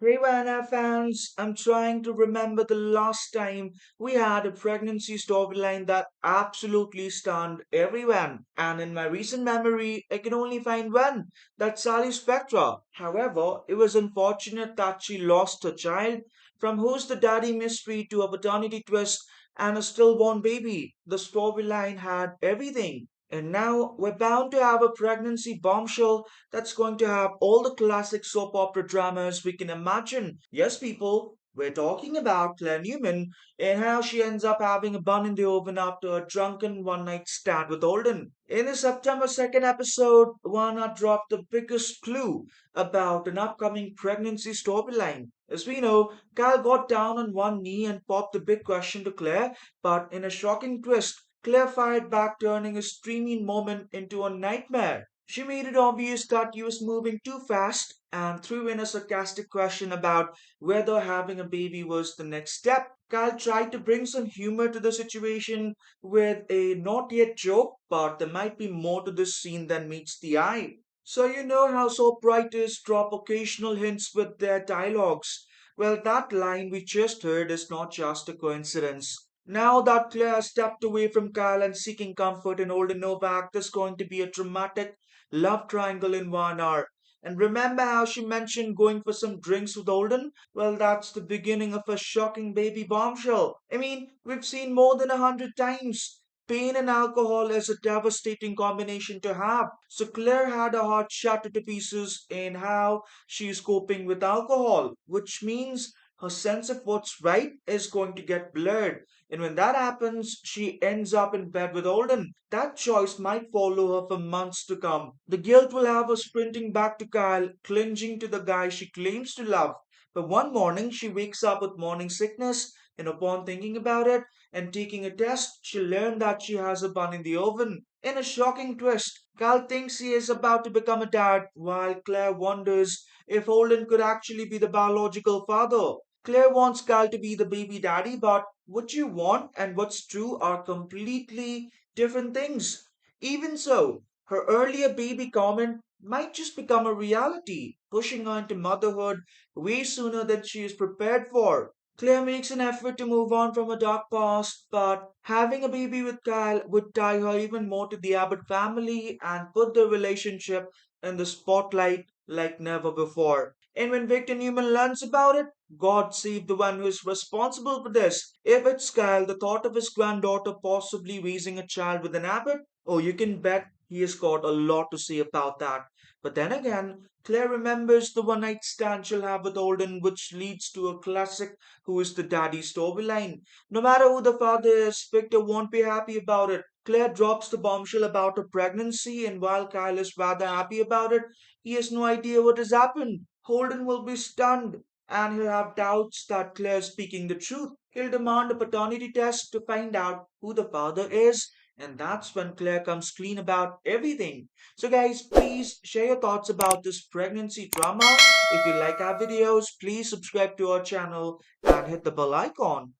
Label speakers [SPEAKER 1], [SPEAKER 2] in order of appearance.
[SPEAKER 1] Hey Vanna fans, I'm trying to remember the last time we had a pregnancy storyline that absolutely stunned everyone. And in my recent memory, I can only find one. That's Sally Spectra. However, it was unfortunate that she lost her child. From Who's the Daddy mystery to a paternity twist and a stillborn baby, the storyline had everything. And now we're bound to have a pregnancy bombshell that's going to have all the classic soap opera dramas we can imagine. Yes, people, we're talking about Claire Newman and how she ends up having a bun in the oven after a drunken one night stand with Holden. In the September 2nd episode, Warner dropped the biggest clue about an upcoming pregnancy storyline. As we know, Cal got down on one knee and popped the big question to Claire, but in a shocking twist, Claire fired back, turning a streaming moment into a nightmare. She made it obvious that he was moving too fast and threw in a sarcastic question about whether having a baby was the next step. Kyle tried to bring some humor to the situation with a not yet joke, but there might be more to this scene than meets the eye. So you know how soap writers drop occasional hints with their dialogues. Well, that line we just heard is not just a coincidence. Now that Claire has stepped away from Kyle and seeking comfort in older Novak, there's going to be a dramatic love triangle in 1 hour. And remember how she mentioned going for some drinks with Olden? Well, that's the beginning of a shocking baby bombshell. I mean, we've seen more than 100 times. Pain and alcohol is a devastating combination to have. So Claire had her heart shattered to pieces in how she's coping with alcohol, which means her sense of what's right is going to get blurred. And when that happens, she ends up in bed with Olden. That choice might follow her for months to come. The guilt will have her sprinting back to Kyle, clinging to the guy she claims to love. But one morning, she wakes up with morning sickness, and upon thinking about it and taking a test, she learned that she has a bun in the oven. In a shocking twist, Kyle thinks he is about to become a dad, while Claire wonders if Holden could actually be the biological father. Claire wants Kyle to be the baby daddy, but what you want and what's true are completely different things. Even so, her earlier baby comment might just become a reality, pushing her into motherhood way sooner than she is prepared for. Claire makes an effort to move on from her dark past, but having a baby with Kyle would tie her even more to the Abbott family and put the relationship in the spotlight like never before. And when Victor Newman learns about it, God save the one who is responsible for this. If it's Kyle, the thought of his granddaughter possibly raising a child with an Abbott, oh, you can bet he has got a lot to say about that. But then again, Claire remembers the one night stand she'll have with Olden, which leads to a classic Who is the Daddy storyline. No matter who the father is, Victor won't be happy about it. Claire drops the bombshell about her pregnancy, and while Kyle is rather happy about it, he has no idea what has happened. Holden will be stunned, and he'll have doubts that Claire's speaking the truth. He'll demand a paternity test to find out who the father is, and that's when Claire comes clean about everything. So, guys, please share your thoughts about this pregnancy drama. If you like our videos, please subscribe to our channel and hit the bell icon.